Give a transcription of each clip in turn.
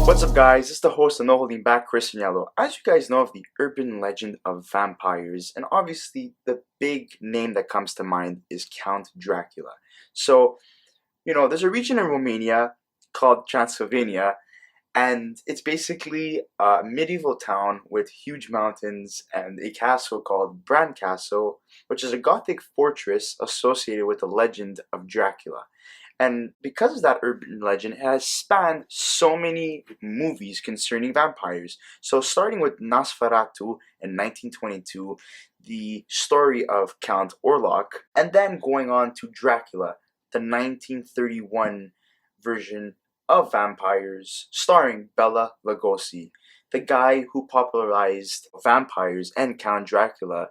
What's up, guys? It's the host of No Holding Back, Chris Yellow. As you guys know of the urban legend of vampires, and obviously the big name that comes to mind is Count Dracula. So, there's a region in Romania called Transylvania, and it's basically a medieval town with huge mountains and a castle called Bram Castle, which is a Gothic fortress associated with the legend of Dracula. And because of that urban legend, it has spanned so many movies concerning vampires. So, starting with Nosferatu in 1922, the story of Count Orlok, and then going on to Dracula, the 1931 version of vampires, starring Bela Lugosi, the guy who popularized vampires and Count Dracula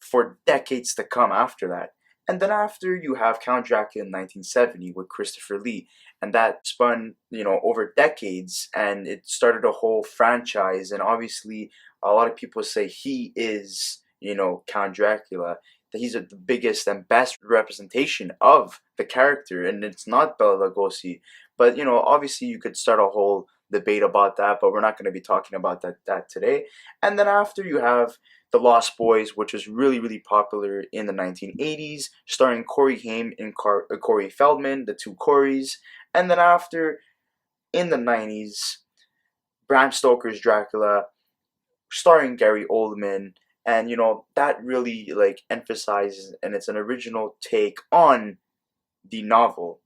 for decades to come after that. And then after you have Count Dracula in 1970 with Christopher Lee, and that spun, over decades, and it started a whole franchise. And obviously, a lot of people say he is, Count Dracula, that he's the biggest and best representation of the character, and it's not Bela Lugosi. But obviously, you could start a whole debate about that, but we're not going to be talking about that today. And then after you have the Lost Boys, which was really, really popular in the 1980s, starring Corey Haim and Corey Feldman, the two Coreys. And then after, in the 90s, Bram Stoker's Dracula, starring Gary Oldman. And, that really, emphasizes, and it's an original take on the novel.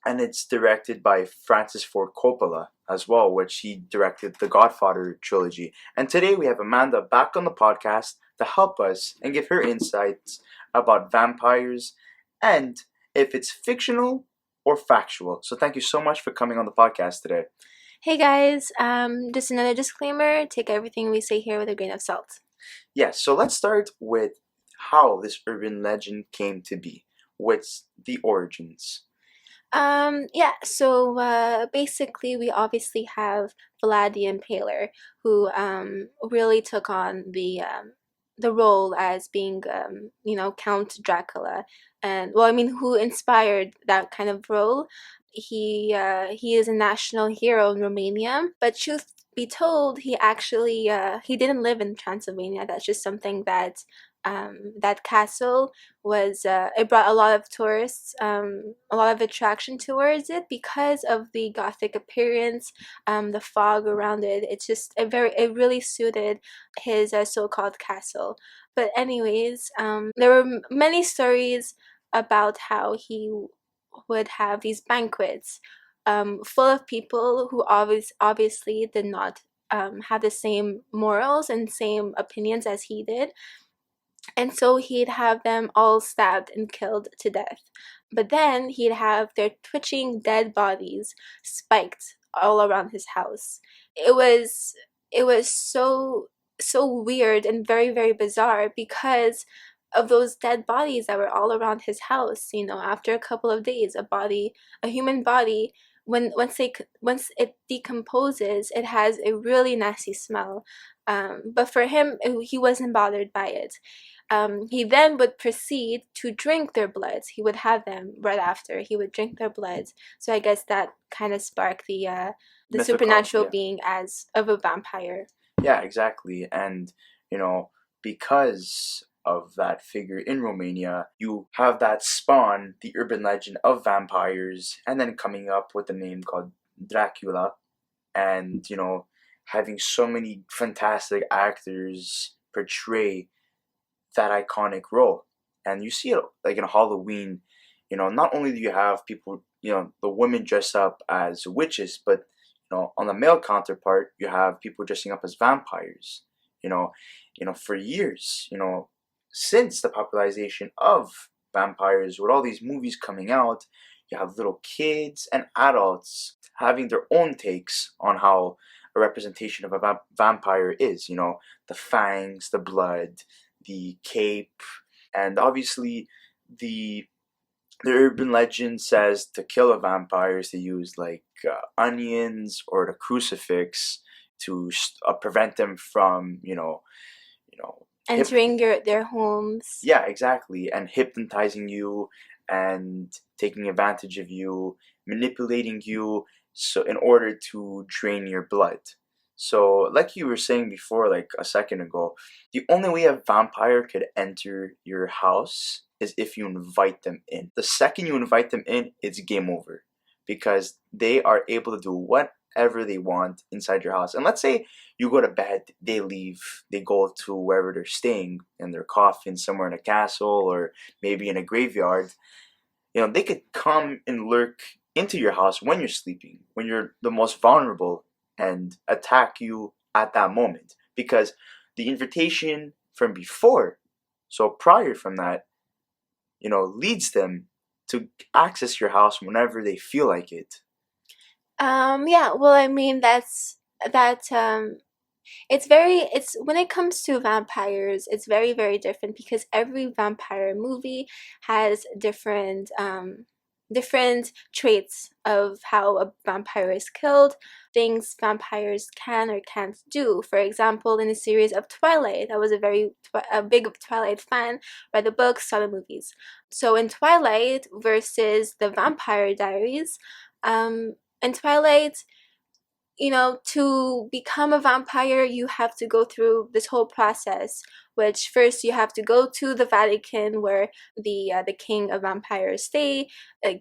And it's directed by Francis Ford Coppola as well, which he directed the Godfather trilogy. And today we have Amanda back on the podcast to help us and give her insights about vampires and if it's fictional or factual. So thank you so much for coming on the podcast today. Hey guys, just another disclaimer, take everything we say here with a grain of salt. Yes, so let's start with how this urban legend came to be. What's the origins? So basically we obviously have Vladi Impaler, who really took on the role as being Count Dracula, and who inspired that kind of role. He is a national hero in Romania, but truth be told, he actually he didn't live in Transylvania. That's just something that that castle was it brought a lot of tourists, a lot of attraction towards it because of the Gothic appearance, the fog around it. It really suited his so-called castle. But anyways, there were many stories about how he would have these banquets full of people who obviously did not have the same morals and same opinions as he did. And so he'd have them all stabbed and killed to death. But then he'd have their twitching dead bodies spiked all around his house. It was so weird and very, very bizarre because of those dead bodies that were all around his house. After a couple of days, a human body, once it decomposes, it has a really nasty smell. But for him, he wasn't bothered by it. He then would proceed to drink their bloods. He would have them right after. He would drink their bloods. So I guess that kind of sparked the Mythical, supernatural yeah. being as of a vampire. Yeah, exactly. And, because of that figure in Romania, you have that spawn, the urban legend of vampires, and then coming up with a name called Dracula, and, having so many fantastic actors portray that iconic role. And you see it like in Halloween, not only do you have people, the women dress up as witches, but on the male counterpart, you have people dressing up as vampires. For years, since the popularization of vampires, with all these movies coming out, you have little kids and adults having their own takes on how a representation of a vampire is. The fangs, the blood, the cape, and obviously the urban legend says to kill a vampire is to use onions or the crucifix to prevent them from Entering their homes. Yeah, exactly, and hypnotizing you and taking advantage of you, manipulating you, so in order to drain your blood. So, like you were saying before, like a second ago, the only way a vampire could enter your house is if you invite them in. The second you invite them in, it's game over because they are able to do whatever they want inside your house. And let's say you go to bed, they leave, they go to wherever they're staying in their coffin, somewhere in a castle or maybe in a graveyard. They could come and lurk into your house when you're sleeping, when you're the most vulnerable, and attack you at that moment because the invitation from before, so prior from that, leads them to access your house whenever they feel like it. Yeah, well, I mean, that it's when it comes to vampires, it's very, very different because every vampire movie has different traits of how a vampire is killed, things vampires can or can't do. For example, in the series of Twilight, I was a big Twilight fan, read the books, saw the movies. So in Twilight versus the Vampire Diaries, in Twilight, to become a vampire, you have to go through this whole process, which first you have to go to the Vatican where the king of vampires stay,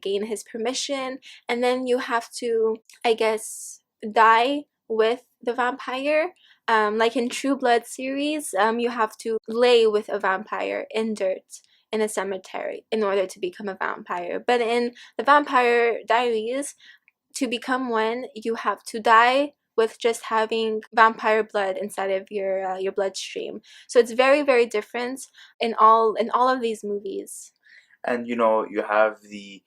gain his permission, and then you have to, I guess, die with the vampire. Like in True Blood series, you have to lay with a vampire in dirt in a cemetery in order to become a vampire. But in the Vampire Diaries, to become one, you have to die with just having vampire blood inside of your bloodstream. So it's very, very different in all of these movies. And you have the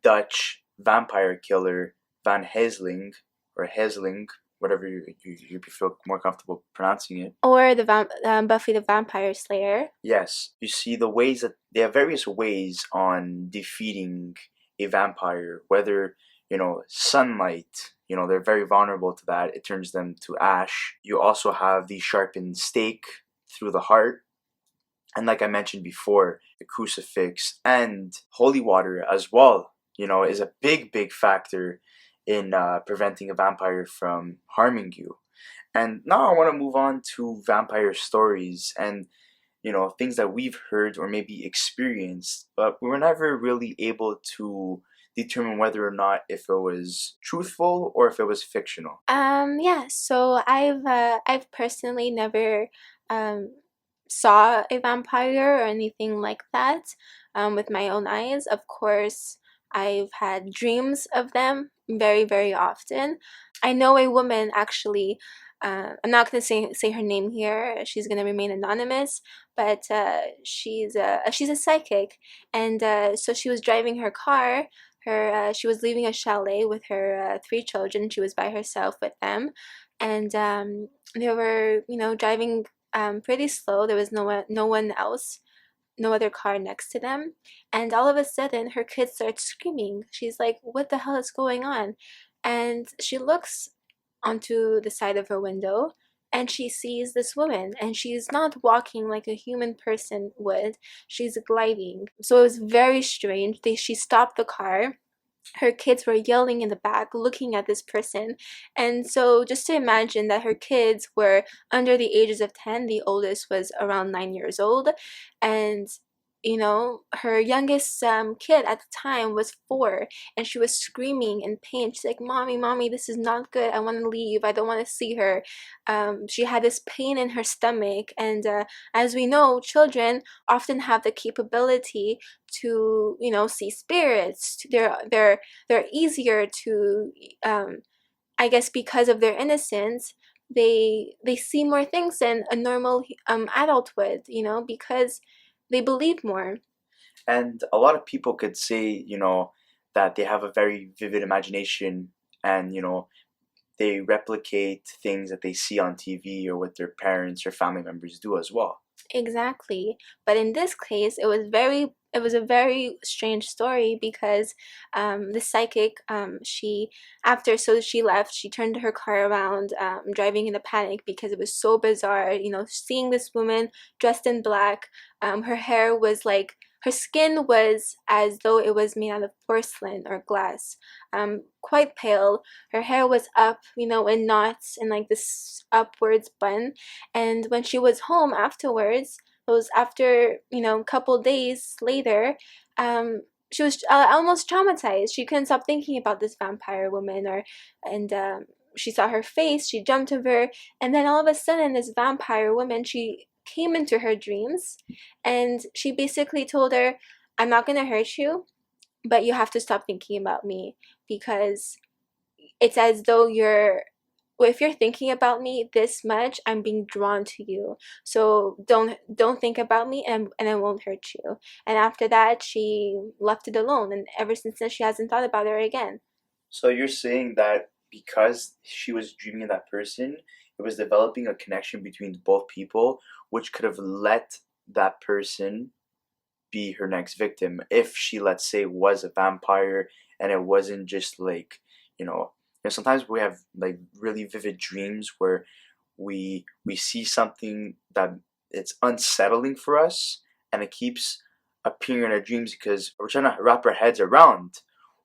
Dutch vampire killer Van Helsing or Helsing, whatever you feel more comfortable pronouncing it. Or Buffy the Vampire Slayer. Yes, you see the ways that they have various ways on defeating a vampire, whether sunlight, they're very vulnerable to that. It turns them to ash. You also have the sharpened stake through the heart. And like I mentioned before, the crucifix and holy water as well, is a big, big factor in preventing a vampire from harming you. And now I want to move on to vampire stories and things that we've heard or maybe experienced, but we were never really able to determine whether or not if it was truthful or if it was fictional. Yeah, so I've personally never um saw a vampire or anything like that with my own eyes. Of course, I've had dreams of them very, very often. I know a woman actually. I'm not gonna say her name here. She's gonna remain anonymous, but she's a psychic, and so she was driving her car. She was leaving a chalet with her three children. She was by herself with them, and they were driving pretty slow. There was no one else, no other car next to them, and all of a sudden her kid starts screaming. She's like, "What the hell is going on?" And she looks onto the side of her window and she sees this woman, and she's not walking like a human person would. She's gliding. So it was very strange. She stopped the car. Her kids were yelling in the back, looking at this person. And so just to imagine that her kids were under the ages of 10, the oldest was around 9 years old, and her youngest kid at the time was 4, and she was screaming in pain. She's like, "Mommy, mommy, this is not good. I want to leave. I don't want to see her." She had this pain in her stomach, and as we know, children often have the capability to, see spirits. They're easier to, I guess, because of their innocence. They see more things than a normal adult would, because they believe more. And a lot of people could say, that they have a very vivid imagination and, they replicate things that they see on TV or what their parents or family members do as well. Exactly. But in this case, it was a very strange story because the psychic, she left, she turned her car around, driving in a panic because it was so bizarre, seeing this woman dressed in black. Her hair was like Her skin was as though it was made out of porcelain or glass, quite pale. Her hair was up, in knots in like this upwards bun. And when she was home afterwards, it was after, a couple days later, she was almost traumatized. She couldn't stop thinking about this vampire woman, and she saw her face, she jumped over her, and then all of a sudden, this vampire woman, she came into her dreams, and she basically told her, I'm not gonna hurt you, but you have to stop thinking about me, because it's as though if you're thinking about me this much, I'm being drawn to you. So don't think about me, and I won't hurt you. And after that, she left it alone, and ever since then, she hasn't thought about her again. So you're saying that because she was dreaming of that person, it was developing a connection between both people, which could have let that person be her next victim if she, let's say, was a vampire, and it wasn't just like, sometimes we have like really vivid dreams where we see something that it's unsettling for us, and it keeps appearing in our dreams because we're trying to wrap our heads around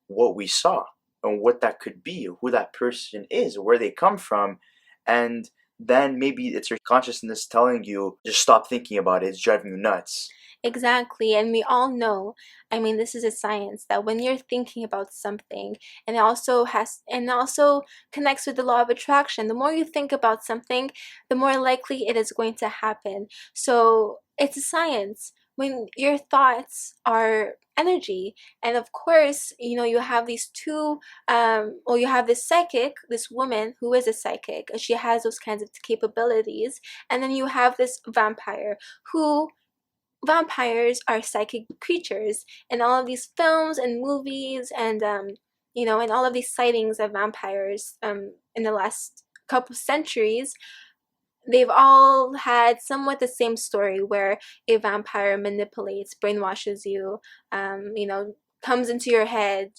what we saw and what that could be, who that person is, where they come from, and then maybe it's your consciousness telling you just stop thinking about it. It's driving you nuts. Exactly, and we all know, I mean, this is a science that when you're thinking about something, and it also connects with the law of attraction, the more you think about something, the more likely it is going to happen. So it's a science. When your thoughts are energy, and of course, you have these two, well, you have this psychic, this woman who is a psychic, she has those kinds of capabilities, and then you have this vampire who vampires are psychic creatures, and all of these films and movies, and and all of these sightings of vampires in the last couple centuries, they've all had somewhat the same story where a vampire manipulates, brainwashes you, comes into your head,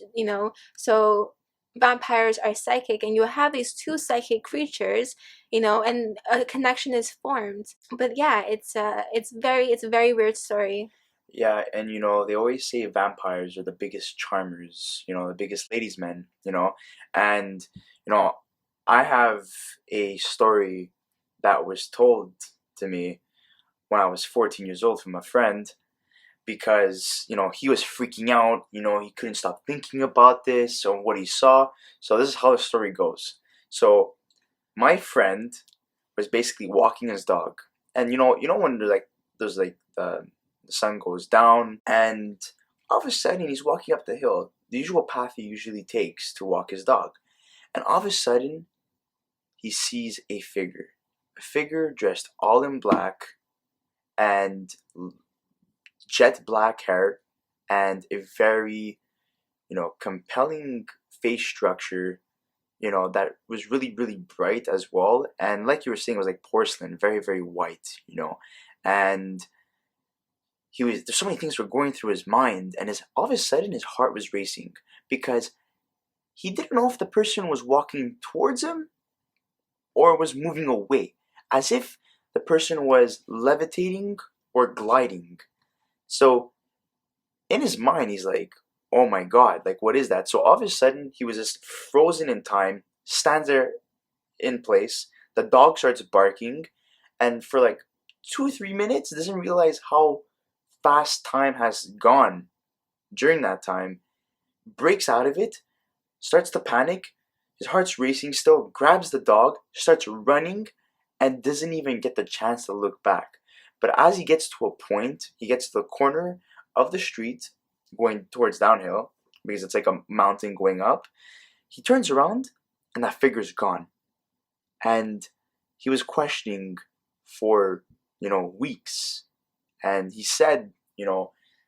so vampires are psychic, and you have these two psychic creatures, and a connection is formed. But yeah, it's a very weird story. Yeah, and they always say vampires are the biggest charmers, the biggest ladies' men, and I have a story that was told to me when I was 14 years old from a friend because he was freaking out, he couldn't stop thinking about this or what he saw. So this is how the story goes. So my friend was basically walking his dog, and when there's like the sun goes down, and all of a sudden he's walking up the hill, the usual path he usually takes to walk his dog, and all of a sudden he sees a figure dressed all in black and jet black hair and a very compelling face structure, that was really, really bright as well. And like you were saying, it was like porcelain, very, very white, and there's so many things were going through his mind, and all of a sudden his heart was racing because he didn't know if the person was walking towards him or was moving away, as if the person was levitating or gliding. So in his mind, he's like, oh my god, like what is that? So all of a sudden he was just frozen in time, stands there in place, the dog starts barking, and for like 2 or 3 minutes doesn't realize how fast time has gone during that time, breaks out of it, starts to panic, his heart's racing still, grabs the dog, starts running, and doesn't even get the chance to look back. But as he gets to a point, he gets to the corner of the street going towards downhill because it's like a mountain going up. He turns around and that figure's gone. And he was questioning for, weeks. And he said,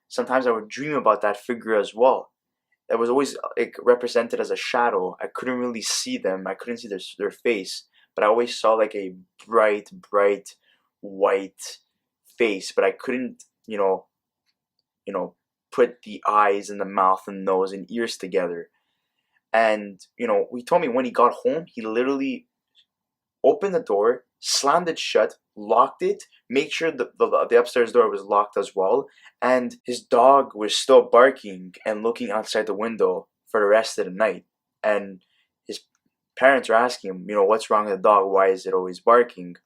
sometimes I would dream about that figure as well. It was always like represented as a shadow. I couldn't really see them. I couldn't see their face, but I always saw like a bright, bright white face. But I couldn't, put the eyes and the mouth and nose and ears together. And he told me when he got home, he literally opened the door, slammed it shut, locked it, make sure the upstairs door was locked as well, and his dog was still barking and looking outside the window for the rest of the night. And his parents are asking him, what's wrong with the dog? Why is it always barking?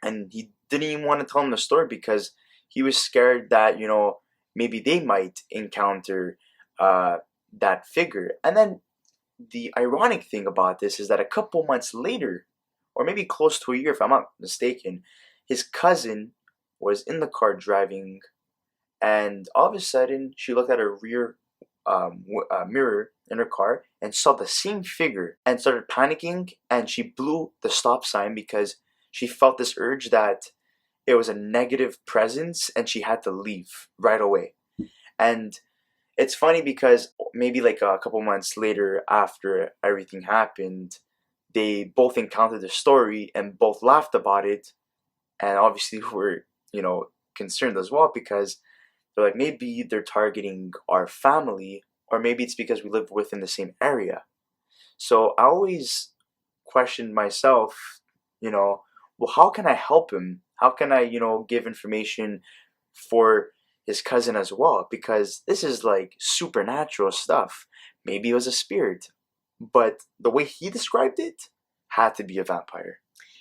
And he didn't even want to tell them the story because he was scared that maybe they might encounter that figure. And then the ironic thing about this is that a couple months later, or maybe close to a year if I'm not mistaken, his cousin was in the car driving, and all of a sudden she looked at her rear mirror in her car and saw the same figure and started panicking, and she blew the stop sign because she felt this urge that it was a negative presence and she had to leave right away. And it's funny because maybe like a couple months later after everything happened, they both encountered the story and both laughed about it, and obviously were, concerned as well because they're like, maybe they're targeting our family, or maybe it's because we live within the same area. So I always questioned myself, well, how can I help him? How can I, give information for his cousin as well? Because this is like supernatural stuff. Maybe it was a spirit, but the way he described it had to be a vampire.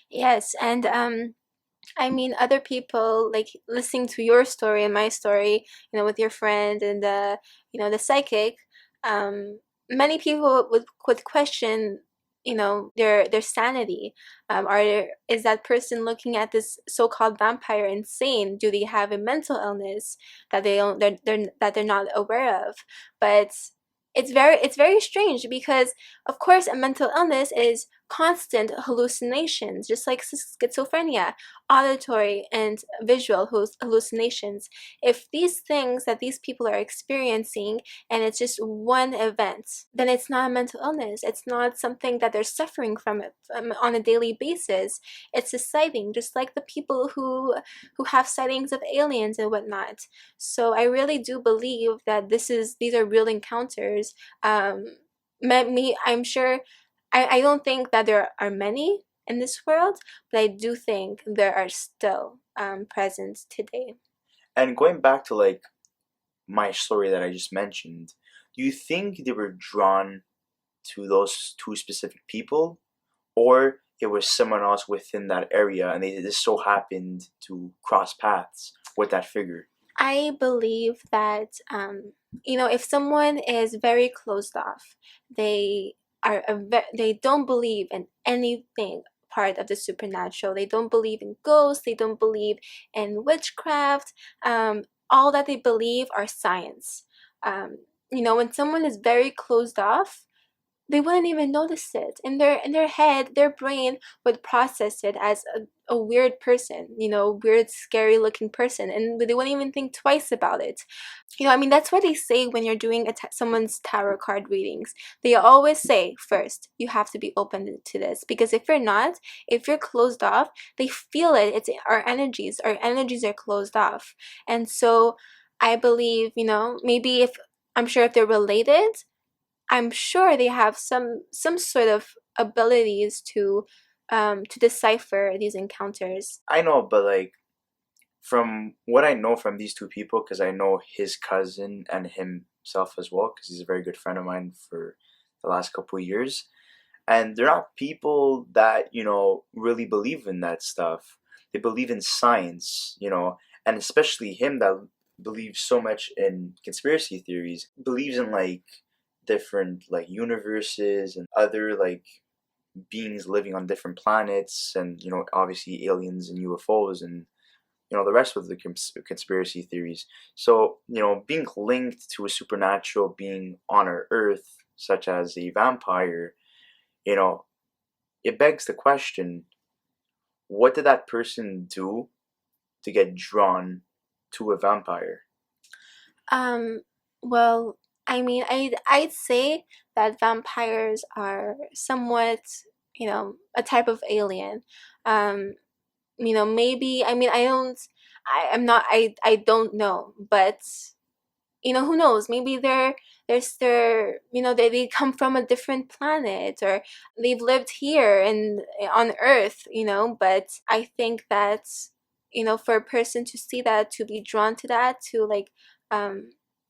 Yes, and I mean, other people like listening to your story and my story, with your friend and the psychic. Many people would question, their sanity. Is that person looking at this so-called vampire insane? Do they have a mental illness that they're not aware of? But it's very strange because of course a mental illness is constant hallucinations, just like schizophrenia, auditory and visual hallucinations. If these things that these people are experiencing and it's just one event, then it's not a mental illness. It's not something that they're suffering from it on a daily basis. It's a sighting, just like the people who have sightings of aliens and whatnot. So I really do believe that these are real encounters. I'm sure. I don't think that there are many in this world, but I do think there are still present today. And going back to like my story that I just mentioned, do you think they were drawn to those two specific people, or it was someone else within that area and they just so happened to cross paths with that figure? I believe that, if someone is very closed off, they they don't believe in anything part of the supernatural. They don't believe in ghosts. They don't believe in witchcraft. All that they believe are science. When someone is very closed off, they wouldn't even notice it. In their head, their brain would process it as a weird person, weird, scary looking person, and they wouldn't even think twice about it. I mean, that's what they say when you're doing someone's tarot card readings. They always say first, you have to be open to this, because if you're not, if you're closed off, they feel it. It's our energies are closed off. And so I believe, maybe if I'm sure if they're related, I'm sure they have some sort of abilities to decipher these encounters. I know, but like from what I know from these two people, because I know his cousin and himself as well, because he's a very good friend of mine for the last couple of years, and they're not people that really believe in that stuff. They believe in science, and especially him that believes so much in conspiracy theories, believes in like different like universes and other like beings living on different planets, and obviously aliens and UFOs and the rest of the conspiracy theories. So being linked to a supernatural being on our earth, such as a vampire, you know it begs the question, what did that person do to get drawn to a vampire? Um, well, I mean, I'd say that vampires are somewhat, a type of alien. Um, maybe, I mean, I'm not, I don't know, but who knows? Maybe they come from a different planet, or they've lived here and on Earth, but I think that, for a person to see that, to be drawn to that, to um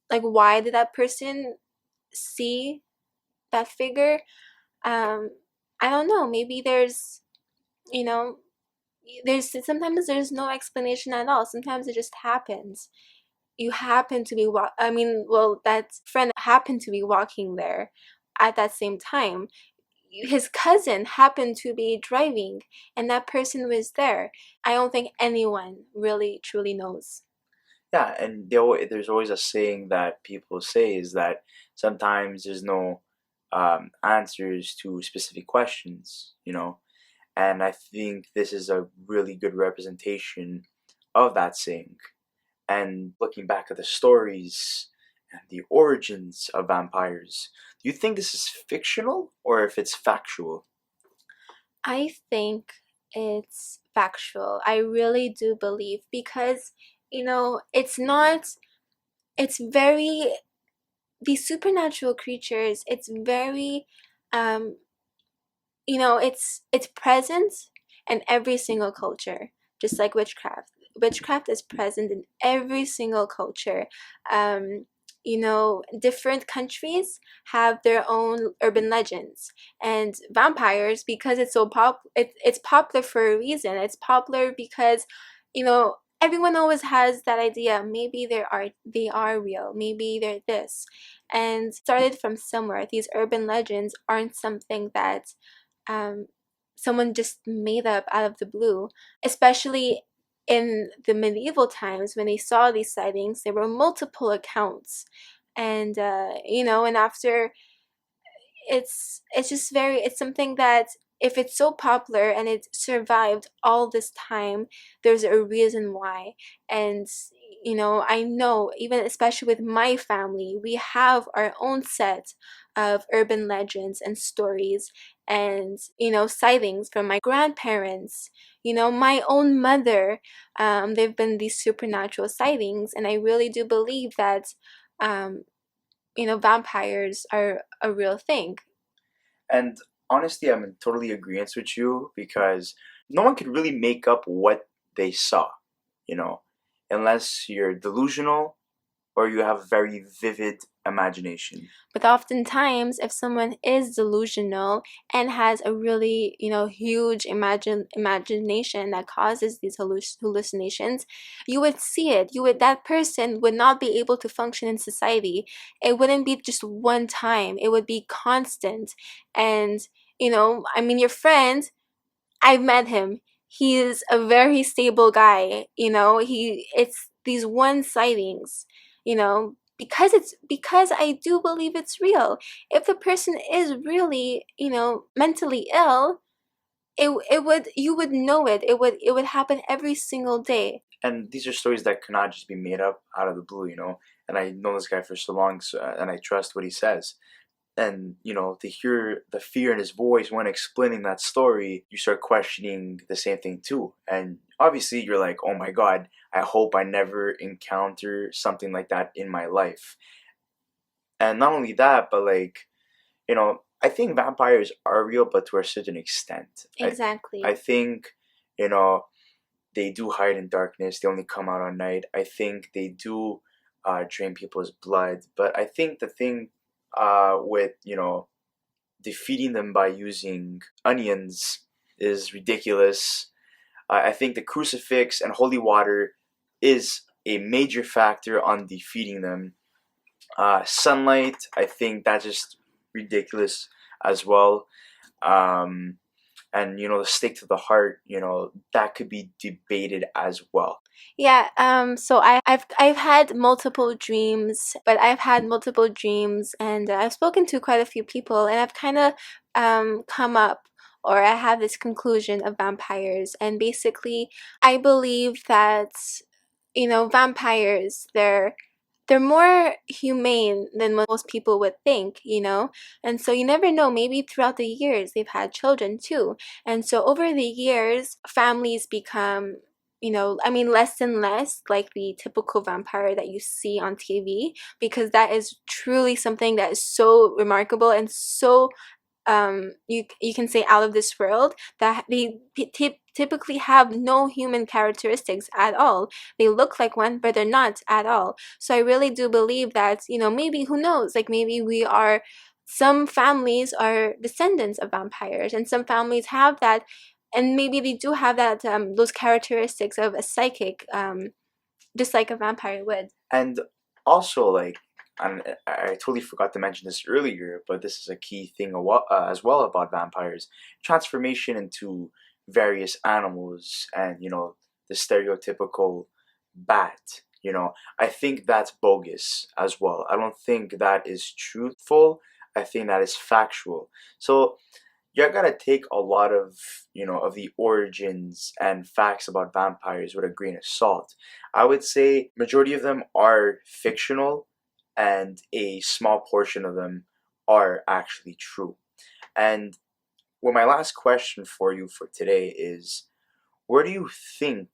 why did that person see that figure? um I don't know, maybe you know there's sometimes there's no explanation at all. Sometimes it just happens. You happen to be that friend happened to be walking there at that same time. His cousin happened to be driving, and that person was there. I don't think anyone really truly knows. Yeah, and there's always a saying that people say is that sometimes there's no answers to specific questions, and I think this is a really good representation of that saying. And looking back at the stories and the origins of vampires, do you think this is fictional or if it's factual? I think it's factual. I really do believe, because it's not it's very these supernatural creatures, it's very um it's present in every single culture, just like witchcraft. Witchcraft is present in every single culture. um Different countries have their own urban legends, and vampires, because it's popular for a reason. It's popular because everyone always has that idea. Maybe they are real, maybe they're this, and started from somewhere. These urban legends aren't something that um, someone just made up out of the blue. Especially in the medieval times, when they saw these sightings, there were multiple accounts, and and after, it's something that, if it's so popular and it survived all this time, there's a reason why. And I know, even especially with my family, we have our own set of urban legends and stories, and sightings from my grandparents, my own mother. There've been these supernatural sightings, and I really do believe that um, vampires are a real thing. And honestly, I'm in totally agreement with you because no one could really make up what they saw, you know, unless you're delusional or you have very vivid imagination. But oftentimes, if someone is delusional and has a really, huge imagination that causes these hallucinations, you would see it. That person would not be able to function in society. It wouldn't be just one time. It would be constant. And, your friend, I've met him. He's a very stable guy. It's these one sightings, because I do believe it's real. If the person is really, mentally ill, it would you would know it. It would happen every single day. And these are stories that cannot just be made up out of the blue, And I know this guy for so long, and I trust what he says. And to hear the fear in his voice when explaining that story, you start questioning the same thing too. And obviously you're like, oh my god, I hope I never encounter something like that in my life. And not only that, but I think vampires are real, but to a certain extent. Exactly. I think they do hide in darkness. They only come out at night. I think they do drain people's blood. But I think the thing with defeating them by using onions is ridiculous. I think the crucifix and holy water is a major factor on defeating them. Sunlight, I think that's just ridiculous as well. Um, and the stake to the heart, that could be debated as well. Yeah, so I've had multiple dreams, but I've had multiple dreams, and I've spoken to quite a few people, and I've kind of come up, or I have this conclusion of vampires. And basically, I believe that vampires, they're more humane than most people would think, and so you never know, maybe throughout the years they've had children too. And so over the years, families become I mean, less and less like the typical vampire that you see on TV, because that is truly something that is so remarkable and so you can say out of this world, that they typically have no human characteristics at all. They look like one, but they're not at all. So I really do believe that, maybe, who knows, like maybe some families are descendants of vampires, and some families have that, and maybe they do have that, those characteristics of a psychic, just like a vampire would. And also, like, I totally forgot to mention this earlier, but this is a key thing as well about vampires: transformation into various animals, and the stereotypical bat. I think that's bogus as well. I don't think that is truthful. I think that is factual. So you gotta take a lot of of the origins and facts about vampires with a grain of salt. I would say majority of them are fictional, and a small portion of them are actually true. And well, my last question for you for today is, where do you think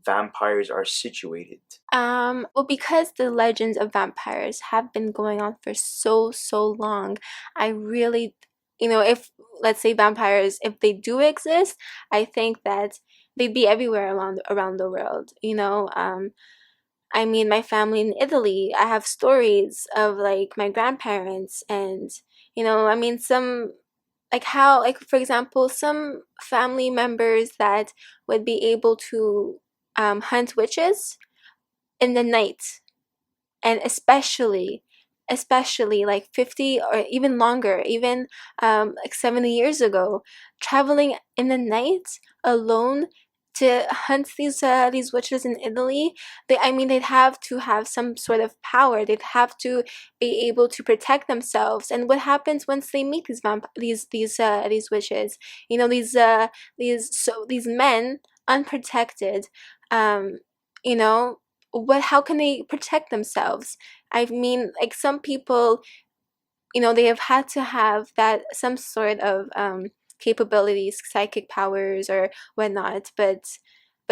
vampires are situated? Well, because the legends of vampires have been going on for so, so long, I really, if, let's say, vampires, if they do exist, I think that they'd be everywhere around the world. I mean, my family in Italy, I have stories of like my grandparents, and I mean, some, like, how, like, for example, some family members that would be able to hunt witches in the night, and especially like 50 or even longer, even like 70 years ago, traveling in the night alone to hunt these witches in Italy. I mean, they'd have to have some sort of power. They'd have to be able to protect themselves. And what happens once they meet these witches? These men, unprotected, um you know how can they protect themselves? I mean, like, some people, they have had to have that, some sort of capabilities, psychic powers or whatnot. But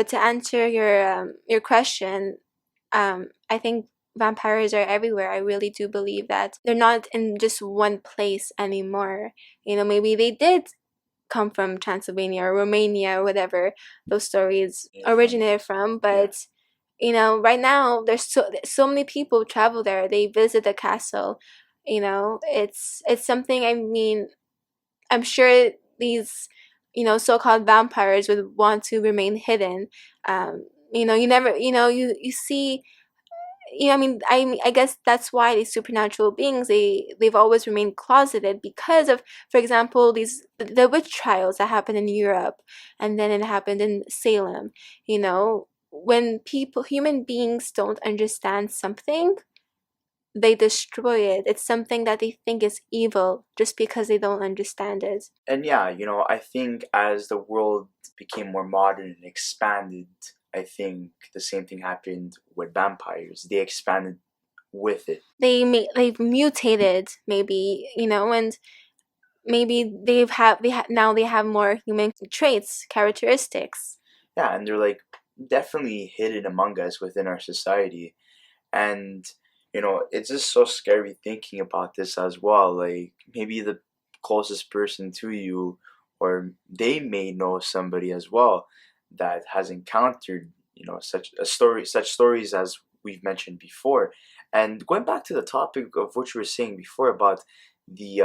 to answer your question, I think vampires are everywhere. I really do believe that they're not in just one place anymore. Maybe they did come from Transylvania or Romania or whatever those stories originated from. But right now there's so many people travel there. They visit the castle. It's something. I mean, I'm sure these so-called vampires would want to remain hidden. You never, you see, I mean, I guess that's why these supernatural beings, they've always remained closeted, because of, for example, the witch trials that happened in Europe, and then it happened in Salem. When human beings don't understand something, they destroy it. It's something that they think is evil just because they don't understand it. And yeah, I think as the world became more modern and expanded, I think the same thing happened with vampires. They expanded with it. They've mutated, maybe, and maybe now they have more human traits, characteristics. Yeah, and they're like definitely hidden among us within our society. And it's just so scary thinking about this as well. Like, maybe the closest person to you, or they may know somebody as well that has encountered such stories as we've mentioned before. And going back to the topic of what you were saying before about the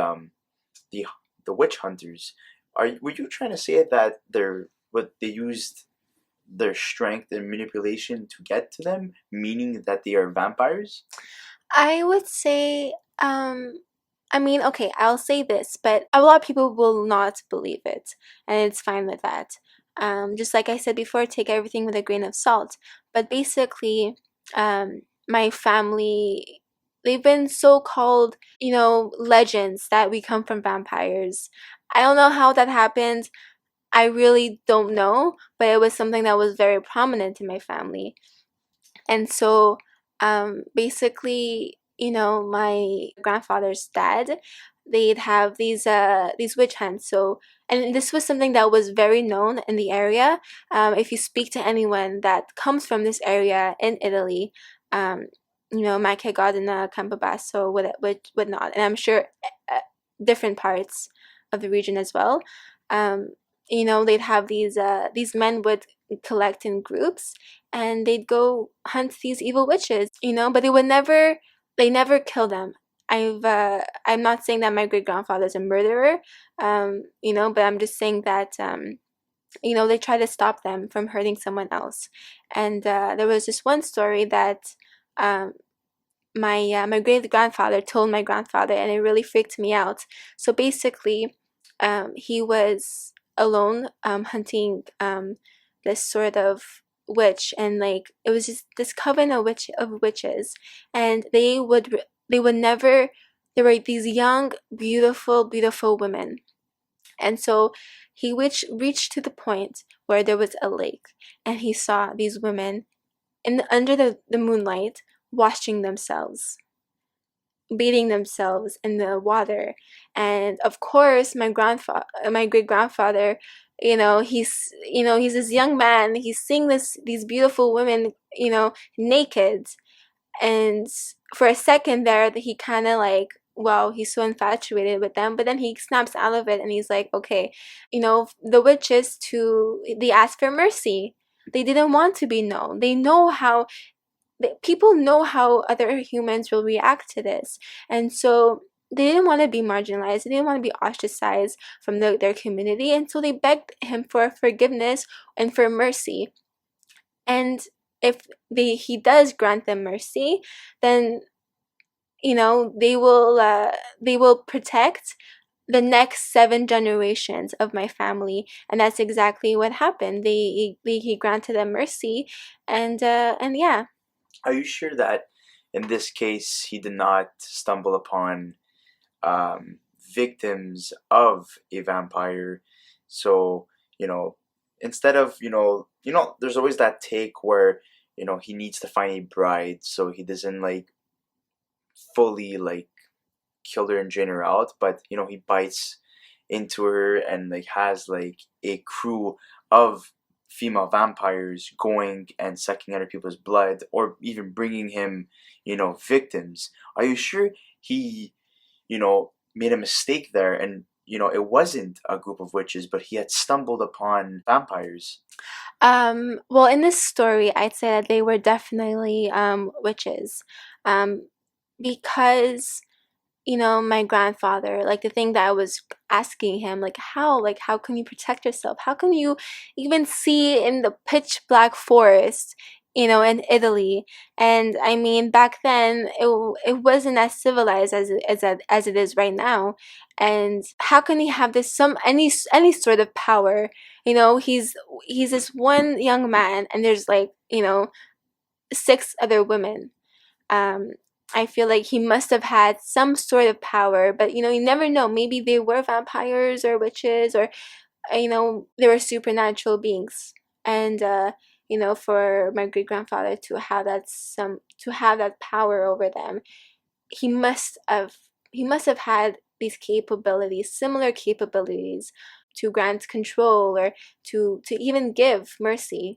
the the witch hunters, were you trying to say that what they used their strength and manipulation to get to them, meaning that they are vampires? I would say, I mean, okay, I'll say this, but a lot of people will not believe it, and it's fine with that. Just like I said before, take everything with a grain of salt. But basically, my family, they've been so-called, legends that we come from vampires. I don't know how that happened. I really don't know, but it was something that was very prominent in my family. And so, basically, my grandfather's dad, they'd have these witch hunts. So and this was something that was very known in the area. If you speak to anyone that comes from this area in Italy, um, my kid got in a Campobasso would not, and I'm sure different parts of the region as well. Um, they'd have these men would collect in groups, and they'd go hunt these evil witches. But they never kill them. I'm not saying that my great grandfather's a murderer, but I'm just saying that they try to stop them from hurting someone else. And there was this one story that um, my great grandfather told my grandfather, and it really freaked me out. So basically, he was alone hunting this sort of witch, and like it was just this coven of witches, and they would never. There were these young, beautiful women, and so reached to the point where there was a lake, and he saw these women under the moonlight washing themselves, bathing themselves in the water. And of course, my great grandfather, he's this young man. He's seeing these beautiful women, naked, and for a second there, he kind of like, wow, he's so infatuated with them. But then he snaps out of it, and he's like, okay, the witches they asked for mercy. They didn't want to be known. They know how people know how other humans will react to this, and so they didn't want to be marginalized. They didn't want to be ostracized from their community, and so they begged him for forgiveness and for mercy. And if he does grant them mercy, then they will protect the next 7 generations of my family. And that's exactly what happened. He granted them mercy, and yeah. Are you sure that in this case he did not stumble upon victims of a vampire? So, instead of, there's always that take where, he needs to find a bride so he doesn't like fully like kill her and drain her out, but he bites into her and like has like a crew of female vampires going and sucking other people's blood, or even bringing him victims. Are you sure he made a mistake there, and it wasn't a group of witches, but he had stumbled upon vampires? Well, in this story, I'd say that they were definitely witches, um, because my grandfather, like the thing that I was asking him, like how can you protect yourself? How can you even see in the pitch black forest, in Italy? And I mean, back then it wasn't as civilized as it is right now. And how can he have this any sort of power? He's this one young man, and there's like 6 other women. um, I feel like he must have had some sort of power, but you never know. Maybe they were vampires or witches, or they were supernatural beings. And for my great grandfather to have that power over them, he must have he must have had these capabilities, similar capabilities, to grant control or to even give mercy.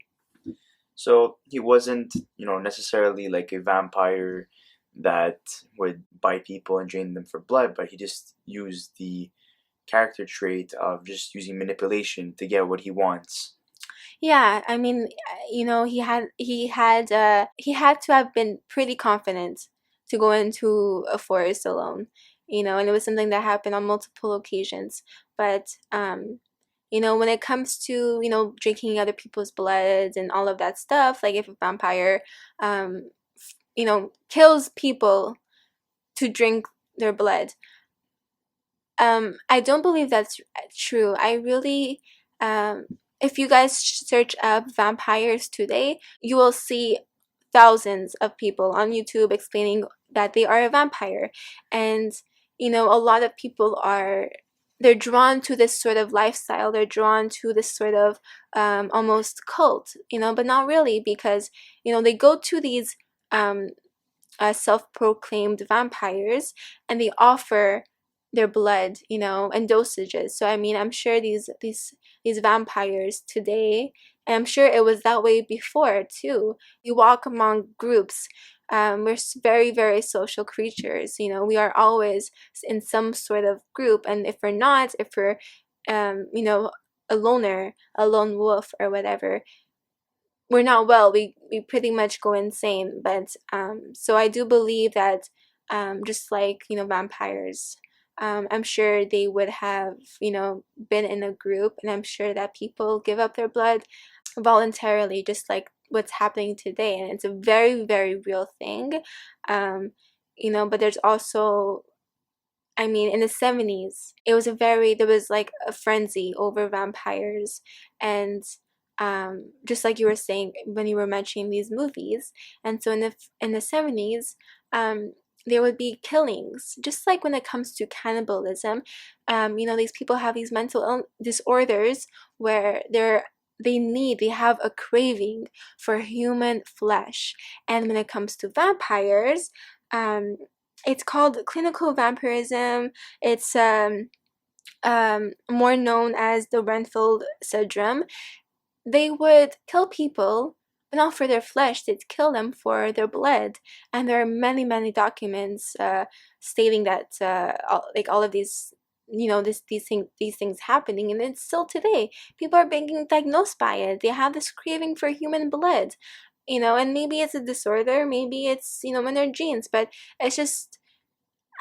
So he wasn't, necessarily like a vampire that would bite people and drain them for blood, but he just used the character trait of just using manipulation to get what he wants. Yeah, I mean, he had to have been pretty confident to go into a forest alone, and it was something that happened on multiple occasions. But when it comes to, drinking other people's blood and all of that stuff, like if a vampire kills people to drink their blood, I don't believe that's true. I really, if you guys search up vampires today, you will see thousands of people on YouTube explaining that they are a vampire. And, a lot of people they're drawn to this sort of lifestyle. They're drawn to this sort of almost cult, but not really, because, they go to these self-proclaimed vampires, and they offer their blood, and dosages. So I mean, I'm sure these vampires today, and I'm sure it was that way before too. You walk among groups. We're very, very social creatures. We are always in some sort of group, and if we're not, if we're, a loner, a lone wolf, or whatever, we're not well. We pretty much go insane. But so I do believe that, just like vampires, I'm sure they would have been in a group, and I'm sure that people give up their blood voluntarily, just like what's happening today, and it's a very, very real thing. But there's also, I mean, in the 70s, there was like a frenzy over vampires. And just like you were saying when you were mentioning these movies. And so in the 70s, there would be killings, just like when it comes to cannibalism. These people have these mental disorders where they have a craving for human flesh. And when it comes to vampires, um, it's called clinical vampirism. It's more known as the Renfield syndrome. They would kill people, but not for their flesh. They'd kill them for their blood. And there are many, many documents stating that all of these, these things happening, and it's still today. People are being diagnosed by it. They have this craving for human blood. And maybe it's a disorder, maybe it's, in their genes, but it's just,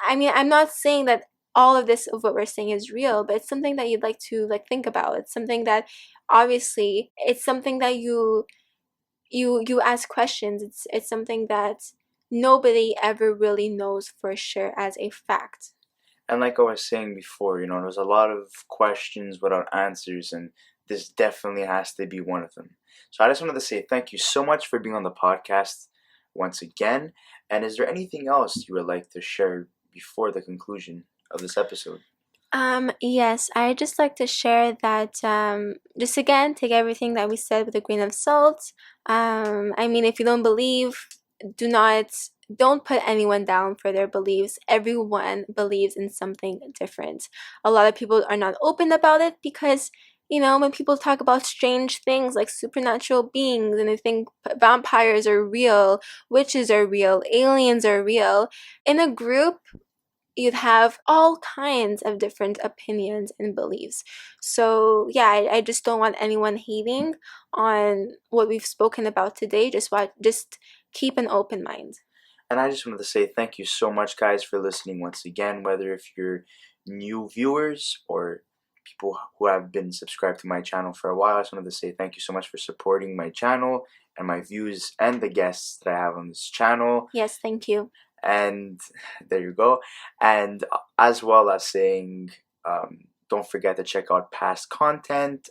I mean, I'm not saying that all of this of what we're saying is real, but it's something that you'd like to think about. It's something that obviously it's something that you ask questions. It's something that nobody ever really knows for sure as a fact. And like I was saying before, there's a lot of questions without answers, and this definitely has to be one of them. So I just wanted to say thank you so much for being on the podcast once again. And is there anything else you would like to share before the conclusion of this episode? Yes, I just like to share that, just again, take everything that we said with a grain of salt. I mean, if you don't believe, don't put anyone down for their beliefs. Everyone believes in something different. A lot of people are not open about it because, when people talk about strange things like supernatural beings, and they think vampires are real, witches are real, aliens are real, in a group, you'd have all kinds of different opinions and beliefs. So yeah, I just don't want anyone hating on what we've spoken about today. Just keep an open mind. And I just wanted to say thank you so much, guys, for listening once again. Whether if you're new viewers or people who have been subscribed to my channel for a while, I just wanted to say thank you so much for supporting my channel and my views and the guests that I have on this channel. Yes, thank you. And there you go. And as well as saying, don't forget to check out past content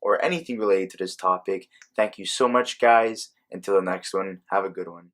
or anything related to this topic. Thank you so much, guys. Until the next one, have a good one.